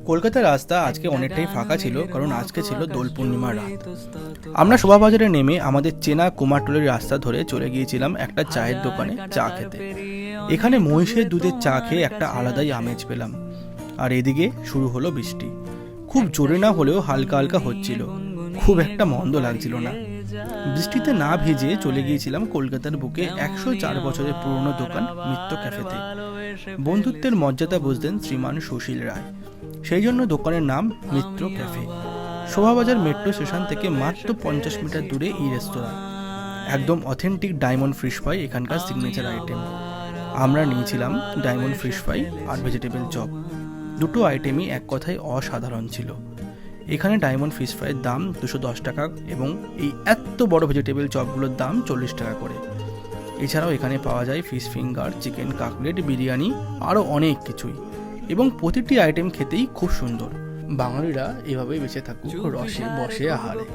কলকাতার রাস্তা আজকে অনেকটাই ফাঁকা ছিল, কারণ আজকে ছিল দোল পূর্ণিমার রাত। আমরা শোভাবাজারে নেমে আমাদের চেনা কুমারটুলির রাস্তা ধরে চলে গিয়েছিলাম একটা চায়ের দোকানে চা খেতে। এখানে মহিষের দুধের চা খেয়ে একটা আলাদাই আমেজ পেলাম। আর এদিকে শুরু হলো বৃষ্টি। খুব জোরে না হলেও হালকা হালকা হচ্ছিল, খুব একটা মন্দ লাগছিল না। বৃষ্টিতে না ভিজে চলে গিয়েছিলাম কলকাতার বুকে 104 বছরের পুরনো দোকান মিত্র ক্যাফেতে। বন্ধুত্বের মর্যাদা বুঝতেন শ্রীমান সুশীল রায়, সেই জন্য দোকানের নাম মিত্র ক্যাফে। শোভাবাজার মেট্রো স্টেশন থেকে মাত্র 50 মিটার দূরে এই রেস্তোরাঁ। একদম অথেন্টিক ডায়মন্ড ফিশ ফ্রাই এখানকার সিগনেচার আইটেম। আমরা নিয়েছিলাম ডায়মন্ড ফিশ ফ্রাই আর ভেজিটেবল চপ। দুটো আইটেমই এক কথায় অসাধারণ ছিল। এখানে ডায়মন্ড ফিশ ফ্রাইয়ের দাম 210 টাকা এবং এই এত বড় ভেজিটেবল চপগুলোর দাম 40 টাকা করে। এছাড়াও এখানে পাওয়া যায় ফিশ ফিঙ্গার, চিকেন কাকলেট, বিরিয়ানি, আরও অনেক কিছুই। এবং প্রতিটি আইটেম খেতেই খুব সুন্দর। বাঙালিরা এভাবেই বেঁচে থাকুক রসে বসে আহারে।